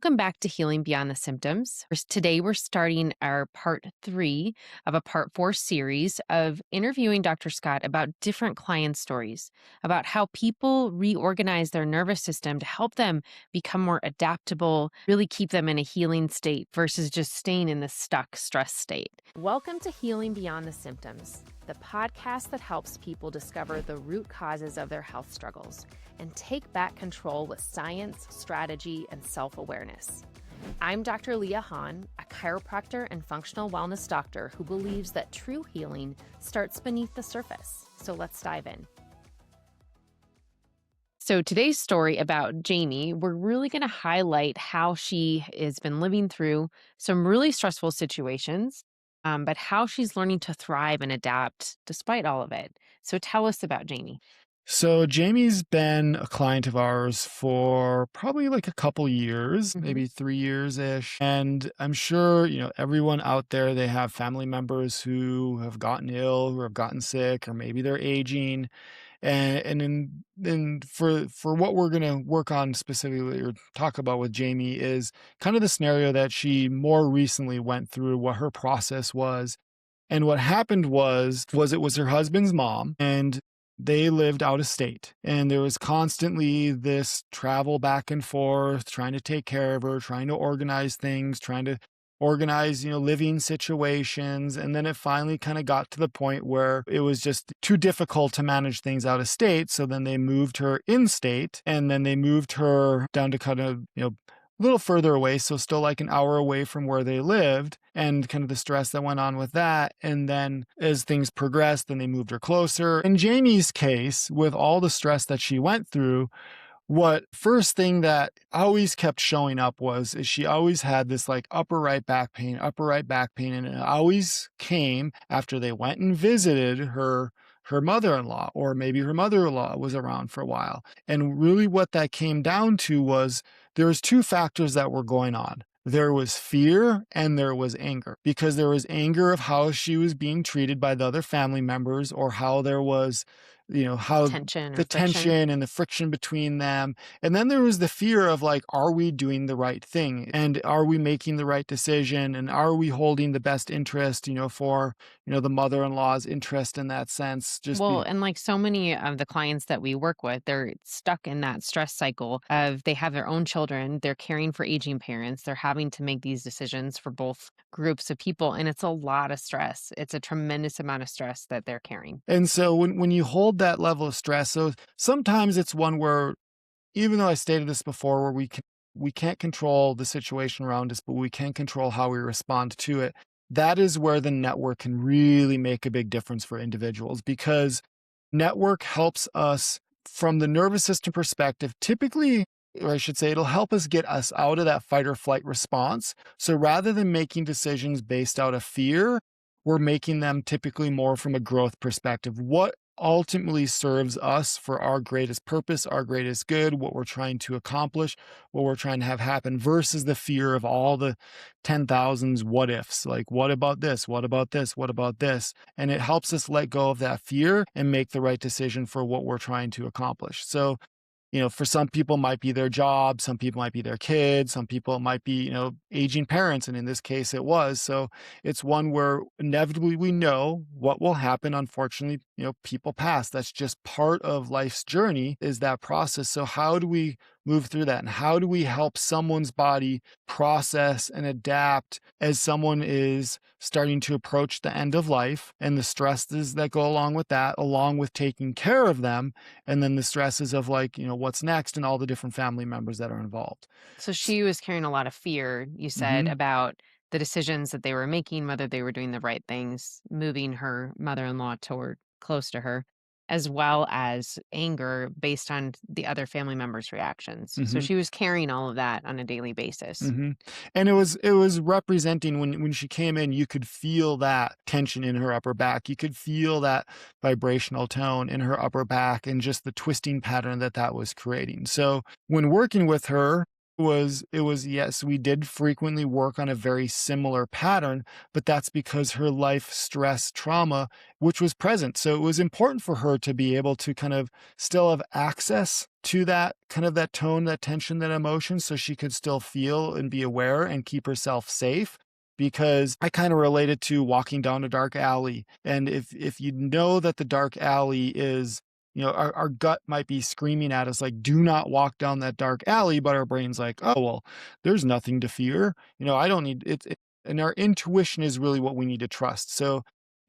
Welcome back to Healing Beyond the Symptoms. Today, we're starting our part 3 of a part 4 series of interviewing Dr. Scott about different client stories, about how people reorganize their nervous system to help them become more adaptable, really keep them in a healing state versus just staying in the stuck stress state. Welcome to Healing Beyond the Symptoms, the podcast that helps people discover the root causes of their health struggles and take back control with science, strategy, and self-awareness. I'm Dr. Leah, a chiropractor and functional wellness doctor who believes that true healing starts beneath the surface. So let's dive in. So today's story about Jamie, we're really going to highlight how she has been living through some really stressful situations, but how she's learning to thrive and adapt despite all of it. So tell us about Jamie. So Jamie's been a client of ours for probably like a couple years, maybe 3 years-ish. And I'm sure, everyone out there, they have family members who have gotten ill, who have gotten sick, or maybe they're aging. And for what we're going to work on specifically or talk about with Jamie is kind of the scenario that she more recently went through, what her process was. And what happened was it was her husband's mom, and they lived out of state, and there was constantly this travel back and forth, trying to take care of her, trying to organize things, trying to organize, living situations. And then it finally kind of got to the point where it was just too difficult to manage things out of state. So then they moved her in state, and then they moved her down to kind of, a little further away, so still like an hour away from where they lived, and kind of the stress that went on with that. And then as things progressed, then they moved her closer. In Jamie's case, with all the stress that she went through, what first thing that always kept showing up is she always had this like upper right back pain, and it always came after they went and visited her mother-in-law, or maybe her mother-in-law was around for a while. And really what that came down to was there was two factors that were going on. There was fear and there was anger, because there was anger of how she was being treated by the other family members, or how there was, how Tension or the friction. tension and the friction between them. And then there was the fear of like, are we doing the right thing? And are we making the right decision? And are we holding the best interest, for, the mother-in-law's interest in that sense? And like so many of the clients that we work with, they're stuck in that stress cycle of they have their own children, they're caring for aging parents, they're having to make these decisions for both groups of people. And it's a lot of stress. It's a tremendous amount of stress that they're carrying. And so when you hold that level of stress, so sometimes it's one where, even though I stated this before, where we can't control the situation around us, but we can control how we respond to it. That is where the network can really make a big difference for individuals, because network helps us from the nervous system perspective. Typically, or I should say, it'll help us get us out of that fight or flight response. So rather than making decisions based out of fear, we're making them typically more from a growth perspective. What ultimately serves us for our greatest purpose, our greatest good, what we're trying to accomplish, what we're trying to have happen, versus the fear of all the 10,000s what ifs. Like, what about this? What about this? What about this? And it helps us let go of that fear and make the right decision for what we're trying to accomplish. So, for some people it might be their job, some people might be their kids, some people it might be, aging parents. And in this case it was. So it's one where inevitably we know what will happen. Unfortunately, people pass. That's just part of life's journey, is that process. So how do we move through that? And how do we help someone's body process and adapt as someone is starting to approach the end of life, and the stresses that go along with that, along with taking care of them, and then the stresses of like, what's next, and all the different family members that are involved. So she was carrying a lot of fear, you said, about the decisions that they were making, whether they were doing the right things, moving her mother-in-law toward close to her, as well as anger based on the other family members' reactions. So she was carrying all of that on a daily basis. And it was representing, when she came in, you could feel that tension in her upper back. You could feel that vibrational tone in her upper back, and just the twisting pattern that was creating. So when working with her, It was yes, we did frequently work on a very similar pattern, but that's because her life stress trauma, which was present. So it was important for her to be able to kind of still have access to that kind of that tone, that tension, that emotion, so she could still feel and be aware and keep herself safe. Because I kind of related to walking down a dark alley. And if you know that the dark alley is, our gut might be screaming at us like, do not walk down that dark alley, but our brain's like, oh well, there's nothing to fear. I don't need it, and our intuition is really what we need to trust. So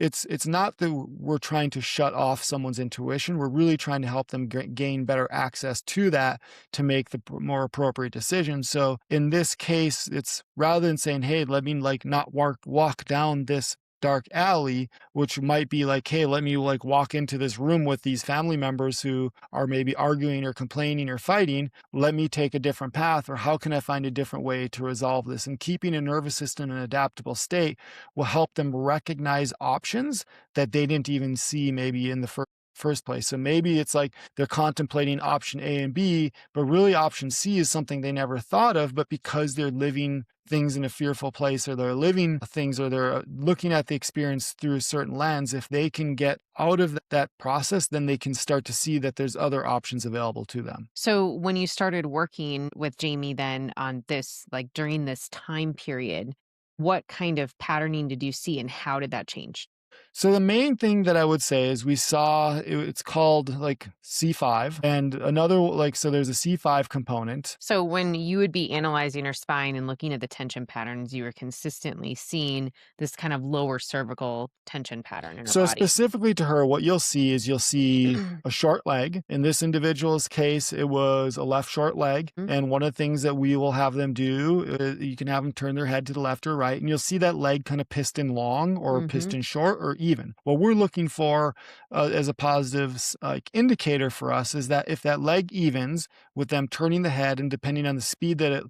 it's not that we're trying to shut off someone's intuition. We're really trying to help them gain better access to that to make the more appropriate decisions. So in this case, it's rather than saying, hey, let me like not walk down this dark alley, which might be like, hey, let me like walk into this room with these family members who are maybe arguing or complaining or fighting. Let me take a different path, or how can I find a different way to resolve this? And keeping a nervous system in an adaptable state will help them recognize options that they didn't even see maybe in the first place. So maybe it's like they're contemplating option A and B, but really option C is something they never thought of, but because they're living things in a fearful place, or they're living things, or they're looking at the experience through a certain lens, if they can get out of that process, then they can start to see that there's other options available to them. So when you started working with Jamie then on this, like during this time period, what kind of patterning did you see and how did that change? So the main thing that I would say is we saw it's called like C5, and another like, so there's a C5 component. So when you would be analyzing her spine and looking at the tension patterns, you were consistently seeing this kind of lower cervical tension pattern in her So body. specifically to her, what you'll see is you'll see a short leg. In this individual's case, it was a left short leg. Mhm, And one of the things that we will have them do, you can have them turn their head to the left or right, and you'll see that leg kind of piston long or mhm, piston short or even. What we're looking for as a positive like indicator for us is that if that leg evens with them turning the head, and depending on the speed that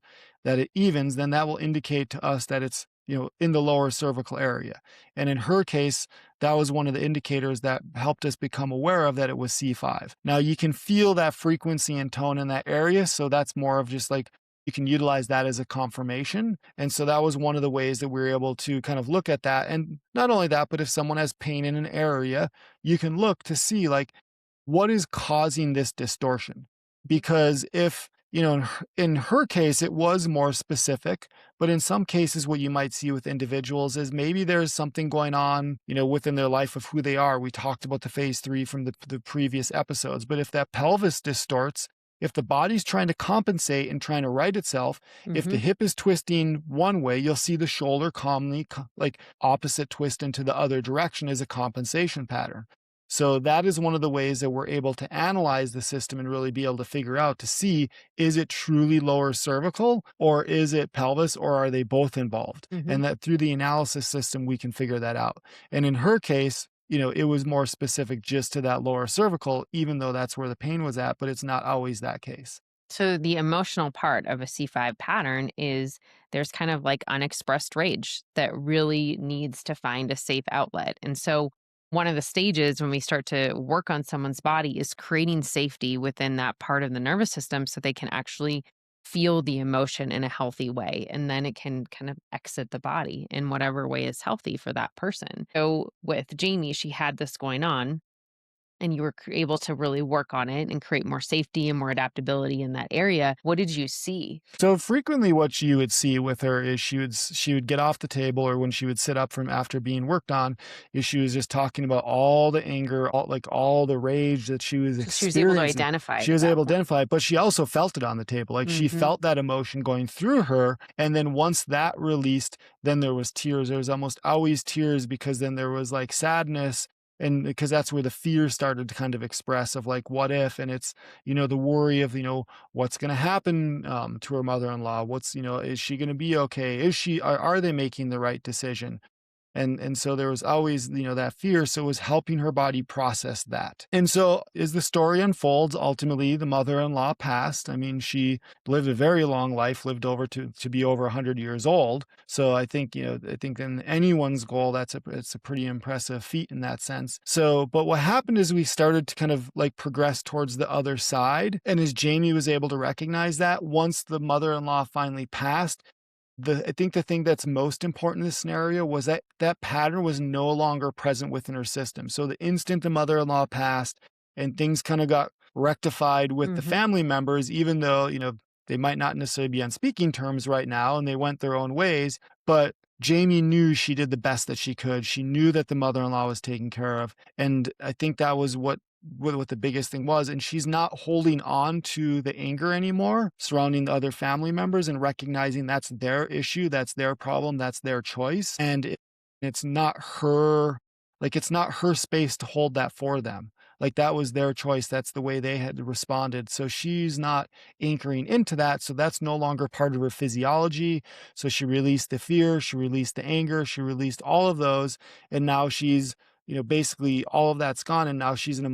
it evens, then that will indicate to us that it's in the lower cervical area. And in her case, that was one of the indicators that helped us become aware of that it was C5. Now you can feel that frequency and tone in that area. So that's more of just like, you can utilize that as a confirmation. And so that was one of the ways that we were able to kind of look at that. And not only that, but if someone has pain in an area, you can look to see like, what is causing this distortion? Because if, in her case, it was more specific, but in some cases, what you might see with individuals is maybe there's something going on, within their life of who they are. We talked about the phase 3 from the previous episodes, but if that pelvis distorts, if the body's trying to compensate and trying to right itself, if the mhm. hip is twisting one way, you'll see the shoulder calmly, like opposite twist into the other direction as a compensation pattern. So that is one of the ways that we're able to analyze the system and really be able to figure out to see, is it truly lower cervical, or is it pelvis, or are they both involved? Mhm. And that through the analysis system, we can figure that out. And in her case, it was more specific just to that lower cervical, even though that's where the pain was at, but it's not always that case. So the emotional part of a C5 pattern is there's kind of like unexpressed rage that really needs to find a safe outlet. And so one of the stages when we start to work on someone's body is creating safety within that part of the nervous system so they can actually feel the emotion in a healthy way. And then it can kind of exit the body in whatever way is healthy for that person. So with Jamie, she had this going on and you were able to really work on it and create more safety and more adaptability in that area. What did you see? So frequently what you would see with her is she would get off the table, or when she would sit up from after being worked on, is she was just talking about all the anger, all the rage that she was So she was able to experiencing. identify She it at was that able to point. identify it, but she also felt it on the table. Like she Mhm. felt that emotion going through her. And then once that released, then there was tears. There was almost always tears, because then there was like sadness. And because that's where the fear started to kind of express of like, what if, and it's, the worry of, what's going to happen to her mother-in-law. Is she going to be okay? Are they making the right decision? And so there was always, that fear. So it was helping her body process that. And so as the story unfolds, ultimately the mother-in-law passed. I mean, she lived a very long life, lived over to be over 100 years old. So I think, I think in anyone's goal, it's a pretty impressive feat in that sense. So, but what happened is we started to kind of like progress towards the other side. And as Jamie was able to recognize that, once the mother-in-law finally passed, I think the thing that's most important in this scenario was that that pattern was no longer present within her system. So the instant the mother-in-law passed and things kind of got rectified with the Mhm. family members, even though, they might not necessarily be on speaking terms right now and they went their own ways, but Jamie knew she did the best that she could. She knew that the mother-in-law was taken care of. And I think that was what the biggest thing was. And she's not holding on to the anger anymore surrounding the other family members and recognizing that's their issue, that's their problem, that's their choice. And it's not her, like, it's not her space to hold that for them. Like, that was their choice. That's the way they had responded. So she's not anchoring into that. So that's no longer part of her physiology. So she released the fear, she released the anger, she released all of those. And now she's, basically all of that's gone. And now she's in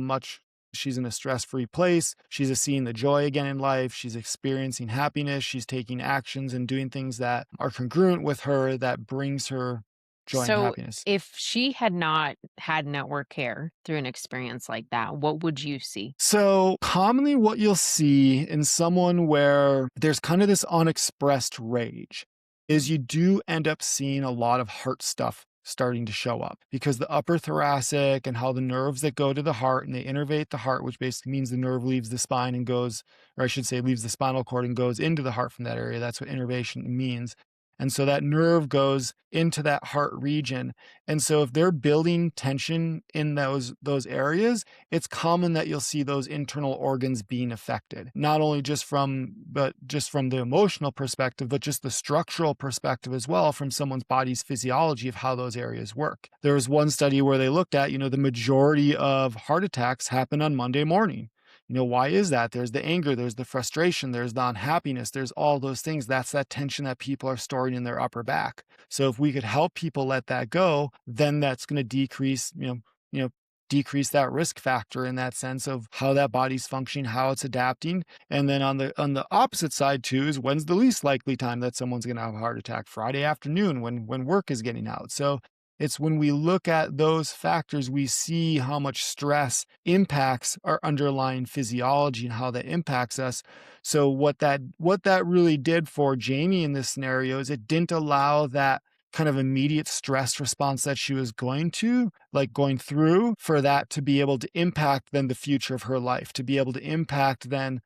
a stress-free place. She's seeing the joy again in life. She's experiencing happiness. She's taking actions and doing things that are congruent with her that brings her joy and So, happiness. if she had not had network care through an experience like that, what would you see? So, commonly, what you'll see in someone where there's kind of this unexpressed rage is you do end up seeing a lot of heart stuff starting to show up because the upper thoracic and how the nerves that go to the heart and they innervate the heart, which basically means the nerve leaves the spine and goes, or I should say, leaves the spinal cord and goes into the heart from that area. That's what innervation means. And so that nerve goes into that heart region. And so if they're building tension in those areas, it's common that you'll see those internal organs being affected, not only just from the emotional perspective, but just the structural perspective as well from someone's body's physiology of how those areas work. There was one study where they looked at, the majority of heart attacks happen on Monday morning. Why is that? There's the anger, there's the frustration, there's the unhappiness, there's all those things. That's that tension that people are storing in their upper back. So if we could help people let that go, then that's going to decrease that risk factor in that sense of how that body's functioning, how it's adapting. And then on the opposite side too is when's the least likely time that someone's going to have a heart attack? Friday afternoon when work is getting out. So it's when we look at those factors, we see how much stress impacts our underlying physiology and how that impacts us. So what that really did for Jamie in this scenario is it didn't allow that kind of immediate stress response that she was going through for that to be able to impact then the future of her life, to be able to impact then,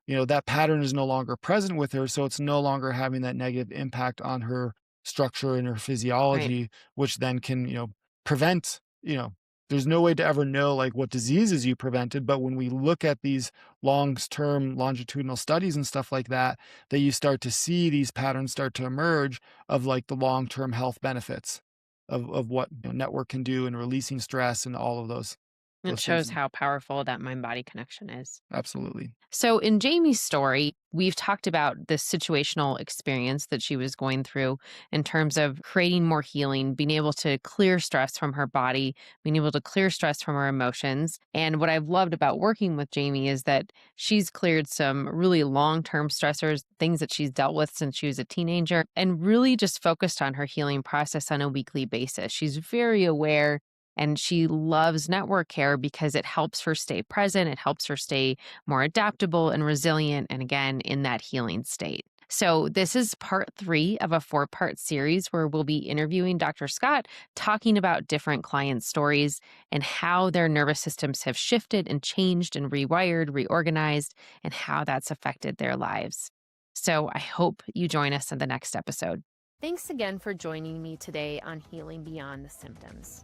that pattern is no longer present with her. So it's no longer having that negative impact on her structure and her Right. physiology, which then can, prevent, there's no way to ever know like what diseases you prevented. But when we look at these long-term longitudinal studies and stuff like that, that you start to see these patterns start to emerge of like the long-term health benefits of what network can do and releasing stress and all of It those things. shows how powerful that mind body connection is. Absolutely. So, in Jamie's story, we've talked about this situational experience that she was going through in terms of creating more healing, being able to clear stress from her body, being able to clear stress from her emotions. And what I've loved about working with Jamie is that she's cleared some really long term stressors, things that she's dealt with since she was a teenager, and really just focused on her healing process on a weekly basis. She's very aware. And she loves network care because it helps her stay present. It helps her stay more adaptable and resilient, and again, in that healing state. So, this is part 3 of a 4-part series where we'll be interviewing Dr. Scott, talking about different client stories and how their nervous systems have shifted and changed and rewired, reorganized, and how that's affected their lives. So, I hope you join us in the next episode. Thanks again for joining me today on Healing Beyond the Symptoms.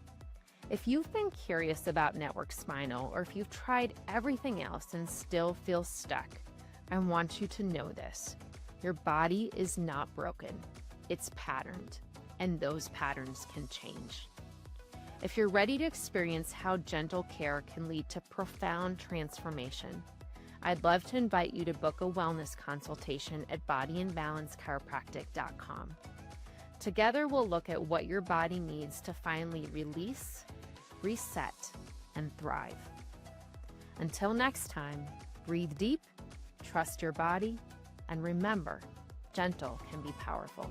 If you've been curious about Network Spinal, or if you've tried everything else and still feel stuck, I want you to know this. Your body is not broken. It's patterned, and those patterns can change. If you're ready to experience how gentle care can lead to profound transformation, I'd love to invite you to book a wellness consultation at bodyandbalancechiropractic.com. Together, we'll look at what your body needs to finally release, reset, and thrive. Until next time, breathe deep, trust your body, and remember, gentle can be powerful.